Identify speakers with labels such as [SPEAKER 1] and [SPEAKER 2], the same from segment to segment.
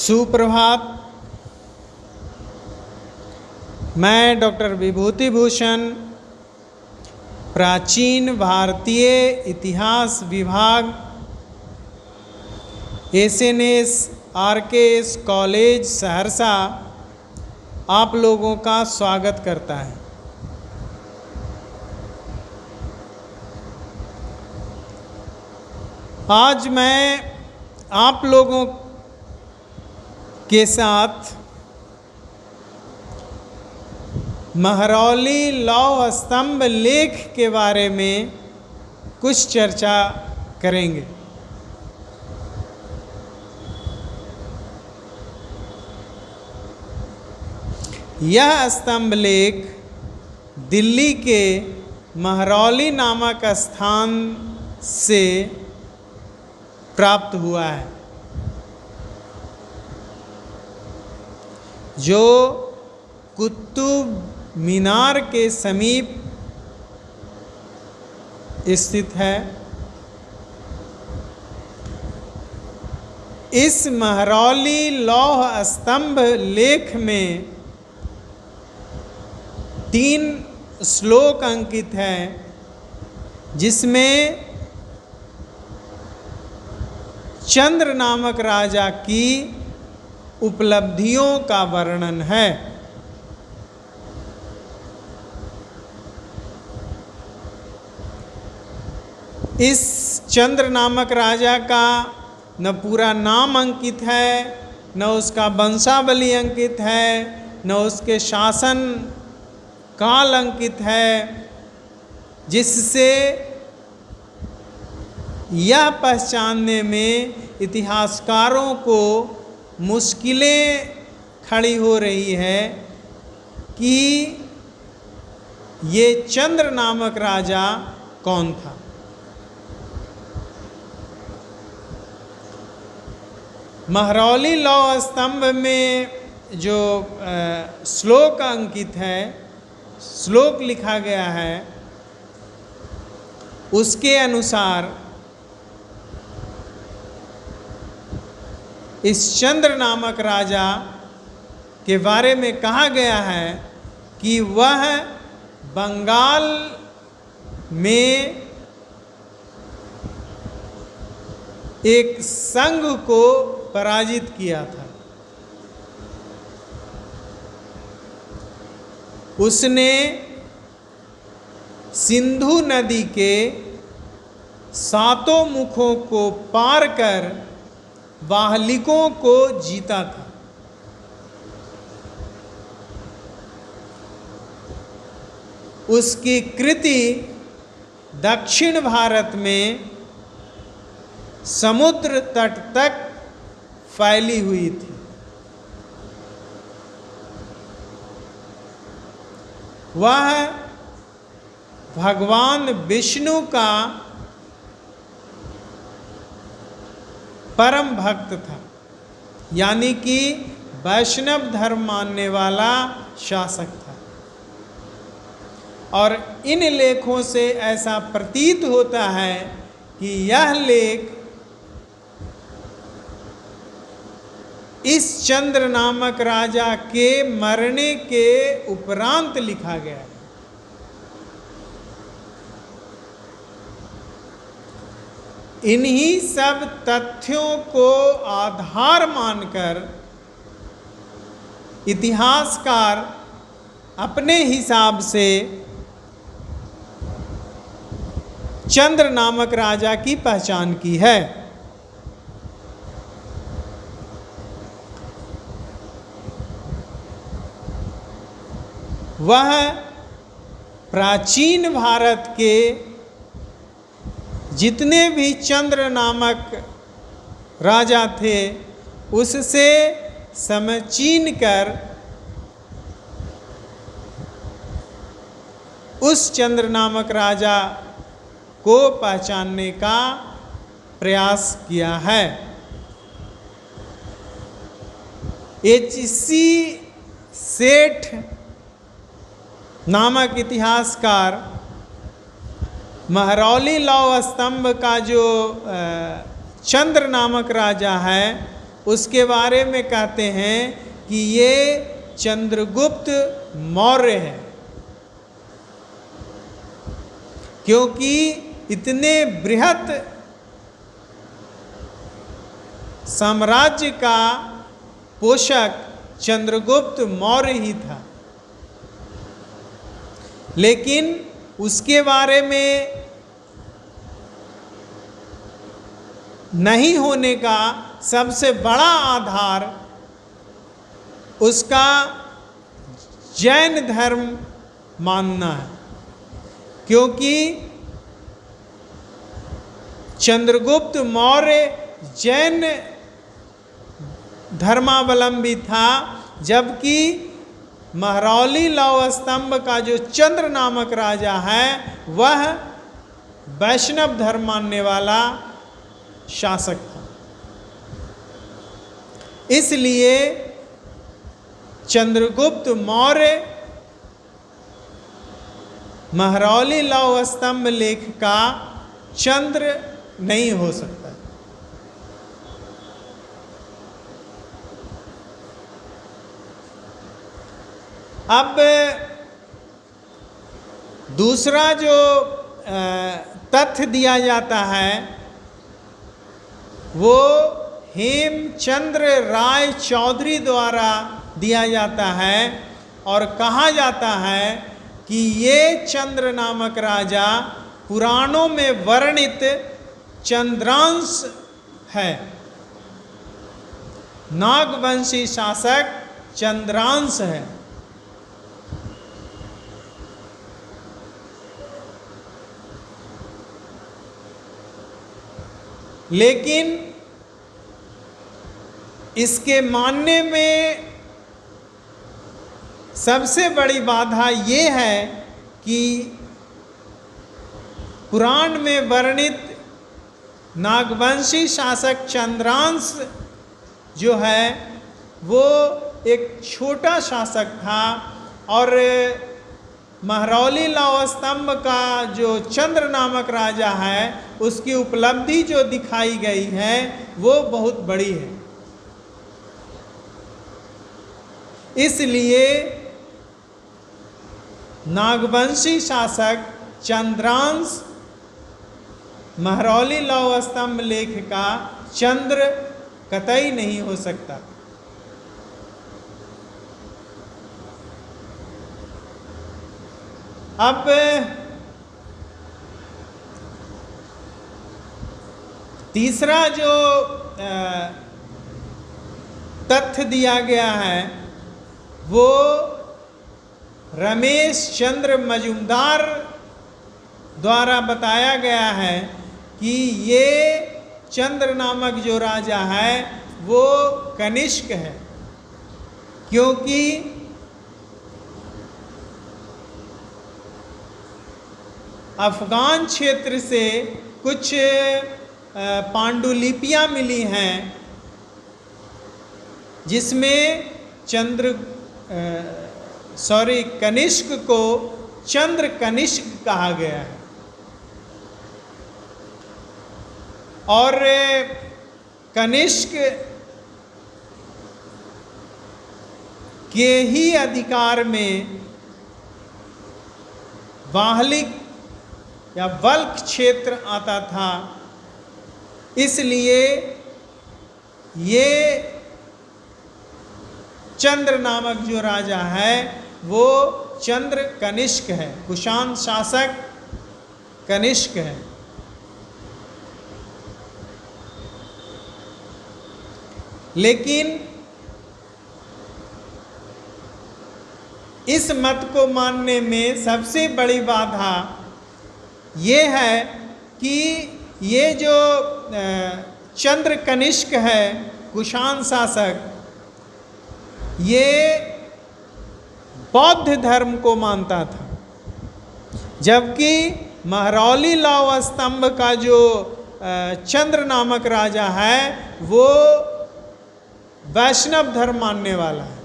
[SPEAKER 1] सुप्रभात। मैं डॉक्टर विभूति भूषण, प्राचीन भारतीय इतिहास विभाग, एसएनएस आरकेएस कॉलेज सहरसा आप लोगों का स्वागत करता है। आज मैं आप लोगों के साथ महरौली लौह स्तंभ लेख के बारे में कुछ चर्चा करेंगे। यह स्तंभ लेख दिल्ली के महरौली नामक स्थान से प्राप्त हुआ है, जो कुतुब मीनार के समीप स्थित है। इस महरौली लौह स्तंभ लेख में 3 श्लोक अंकित हैं, जिसमें चंद्र नामक राजा की उपलब्धियों का वर्णन है। इस चंद्र नामक राजा का न पूरा नाम अंकित है, न उसका वंशावली अंकित है, न उसके शासन काल अंकित है, जिससे यह पहचानने में इतिहासकारों को मुश्किलें खड़ी हो रही है कि ये चंद्र नामक राजा कौन था। महरौली लौह स्तंभ में जो श्लोक अंकित है, श्लोक लिखा गया है, उसके अनुसार इस चंद्र नामक राजा के बारे में कहा गया है कि वह बंगाल में एक संघ को पराजित किया था। उसने सिंधु नदी के 7 मुखों को पार कर बाहलिकों को जीता था। उसकी कृति दक्षिण भारत में समुद्र तट तक फैली हुई थी। वह भगवान विष्णु का परम भक्त था, यानी कि वैष्णव धर्म मानने वाला शासक था। और इन लेखों से ऐसा प्रतीत होता है कि यह लेख इस चंद्र नामक राजा के मरने के उपरांत लिखा गया है। इन्हीं सब तथ्यों को आधार मानकर इतिहासकार अपने हिसाब से चंद्र नामक राजा की पहचान की है। वह प्राचीन भारत के जितने भी चंद्र नामक राजा थे, उससे समचीन कर उस चंद्र नामक राजा को पहचानने का प्रयास किया है। एच.सी. सेठ नामक इतिहासकार महरौली लौह स्तंभ का जो चंद्र नामक राजा है उसके बारे में कहते हैं कि ये चंद्रगुप्त मौर्य है, क्योंकि इतने बृहत साम्राज्य का पोषक चंद्रगुप्त मौर्य ही था। लेकिन उसके बारे में नहीं होने का सबसे बड़ा आधार उसका जैन धर्म मानना है, क्योंकि चंद्रगुप्त मौर्य जैन धर्मावलंबी था, जबकि महरौली लौह स्तंभ का जो चंद्र नामक राजा है वह वैष्णव धर्म मानने वाला शासक था। इसलिए चंद्रगुप्त मौर्य महरौली लौह स्तंभ लेख का चंद्र नहीं हो सकता। अब दूसरा जो तथ्य दिया जाता है वो हेमचंद्र राय चौधरी द्वारा दिया जाता है, और कहा जाता है कि ये चंद्र नामक राजा पुराणों में वर्णित चंद्रांश है, नागवंशी शासक चंद्रांश है। लेकिन इसके मानने में सबसे बड़ी बाधा ये है कि पुराण में वर्णित नागवंशी शासक चंद्रांश जो है वो एक छोटा शासक था, और महरौली लौह स्तंभ का जो चंद्र नामक राजा है उसकी उपलब्धि जो दिखाई गई है वो बहुत बड़ी है। इसलिए नागवंशी शासक चंद्रांश महरौली लौह स्तंभ लेख का चंद्र कतई नहीं हो सकता। अब तीसरा जो तथ्य दिया गया है वो रमेश चंद्र मजुमदार द्वारा बताया गया है कि ये चंद्र नामक जो राजा है वो कनिष्क है, क्योंकि अफगान क्षेत्र से कुछ पांडुलिपियाँ मिली हैं जिसमें कनिष्क को चंद्र कनिष्क कहा गया है, और कनिष्क के ही अधिकार में वाहलिक या वल्क क्षेत्र आता था। इसलिए ये चंद्र नामक जो राजा है वो चंद्र कनिष्क है, कुषाण शासक कनिष्क है। लेकिन इस मत को मानने में सबसे बड़ी बाधा ये है कि ये जो चंद्र कनिष्क है कुषाण शासक, ये बौद्ध धर्म को मानता था, जबकि महरौली लौह स्तंभ का जो चंद्र नामक राजा है वो वैष्णव धर्म मानने वाला है।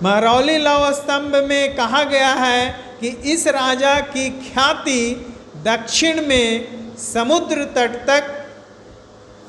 [SPEAKER 1] महरौली लौह स्तंभ में कहा गया है कि इस राजा की ख्याति दक्षिण में समुद्र तट तक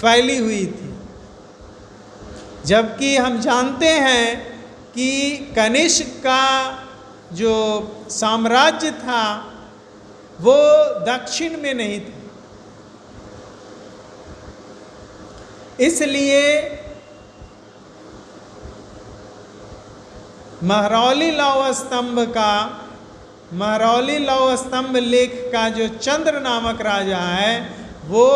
[SPEAKER 1] फैली हुई थी। जबकि हम जानते हैं कि कनिष्क का जो साम्राज्य था वो दक्षिण में नहीं था। इसलिए महरौली लौह स्तंभ लेख का जो चंद्र नामक राजा है वो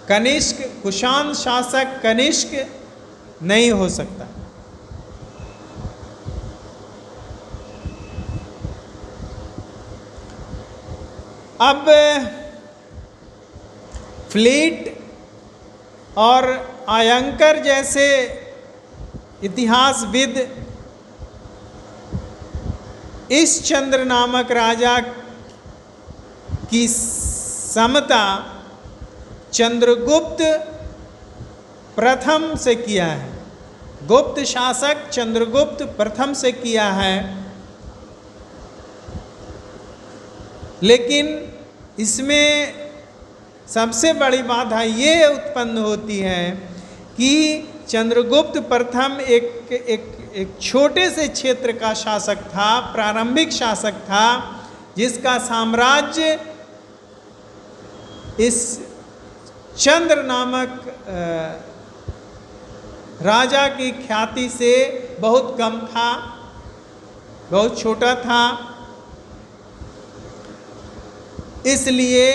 [SPEAKER 1] कनिष्क, कुषाण शासक कनिष्क नहीं हो सकता। अब फ्लीट और आयंकर जैसे इतिहासविद इस चंद्र नामक राजा की समता चंद्रगुप्त प्रथम से किया है। गुप्त शासक चंद्रगुप्त प्रथम से किया है। लेकिन इसमें सबसे बड़ी बाधा ये उत्पन्न होती है कि चंद्रगुप्त प्रथम एक छोटे से क्षेत्र का शासक था, प्रारंभिक शासक था, जिसका साम्राज्य इस चंद्र नामक राजा की ख्याति से बहुत कम था, बहुत छोटा था। इसलिए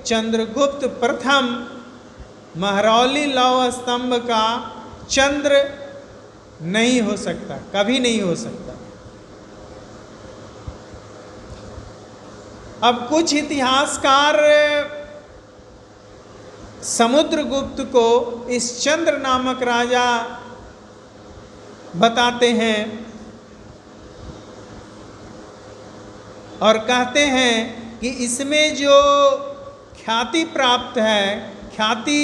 [SPEAKER 1] चंद्रगुप्त प्रथम महरौली लौह स्तंभ का चंद्र नहीं हो सकता, कभी नहीं हो सकता। अब कुछ इतिहासकार समुद्रगुप्त को इस चंद्र नामक राजा बताते हैं और कहते हैं कि इसमें जो ख्याति प्राप्त है, ख्याति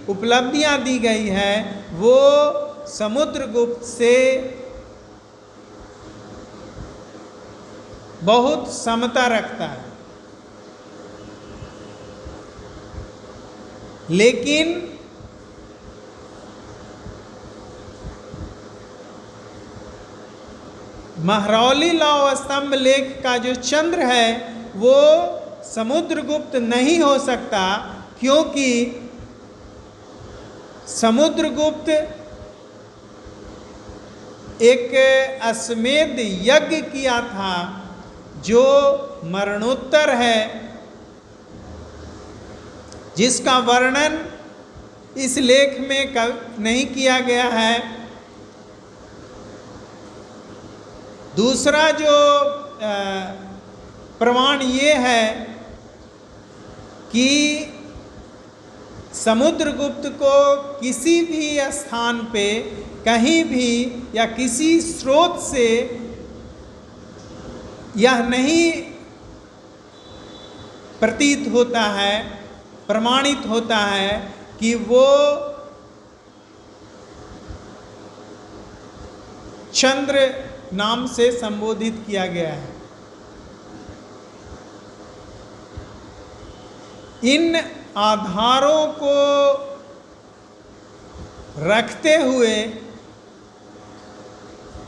[SPEAKER 1] उपलब्धियां दी गई है, वो समुद्रगुप्त से बहुत समता रखता है। लेकिन महरौली लौह स्तंभ लेख का जो चंद्र है वो समुद्रगुप्त नहीं हो सकता, क्योंकि समुद्रगुप्त एक अश्वमेध यज्ञ किया था जो मरणोत्तर है, जिसका वर्णन इस लेख में नहीं किया गया है। दूसरा जो प्रमाण ये है कि समुद्रगुप्त को किसी भी स्थान पे कहीं भी या किसी स्रोत से यह नहीं प्रतीत होता है, प्रमाणित होता है कि वो चंद्र नाम से संबोधित किया गया है। इन आधारों को रखते हुए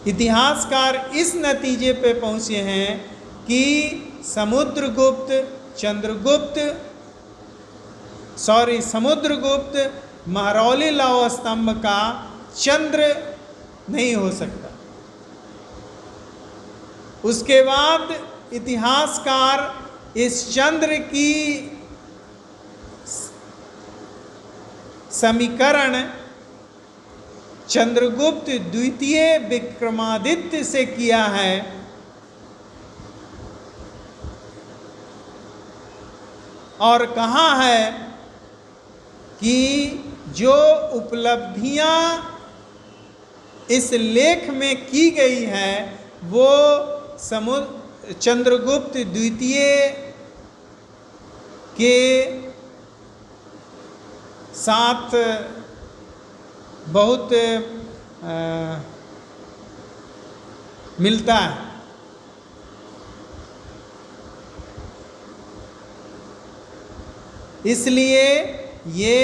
[SPEAKER 1] इतिहासकार इस नतीजे पे पहुंचे हैं कि समुद्रगुप्त महरौली लौह स्तंभ का चंद्र नहीं हो सकता। उसके बाद इतिहासकार इस चंद्र की समीकरण चंद्रगुप्त द्वितीय विक्रमादित्य से किया है और कहा है कि जो उपलब्धियां इस लेख में की गई है वो चंद्रगुप्त द्वितीय के साथ बहुत मिलता है। इसलिए ये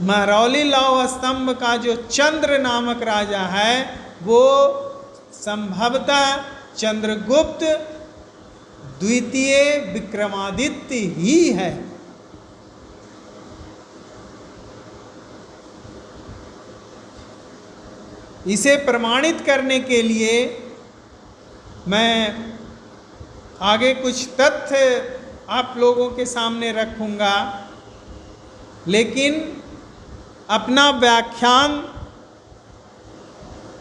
[SPEAKER 1] महरौली लौह स्तंभ का जो चंद्र नामक राजा है वो संभवतः चंद्रगुप्त द्वितीय विक्रमादित्य ही है। इसे प्रमाणित करने के लिए मैं आगे कुछ तथ्य आप लोगों के सामने रखूंगा, लेकिन अपना व्याख्यान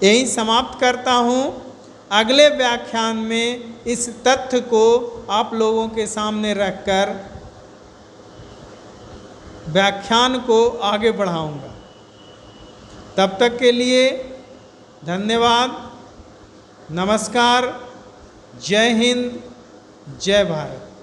[SPEAKER 1] यहीं समाप्त करता हूँ। अगले व्याख्यान में इस तथ्य को आप लोगों के सामने रखकर व्याख्यान को आगे बढ़ाऊंगा। तब तक के लिए धन्यवाद, नमस्कार, जय हिंद, जय भारत।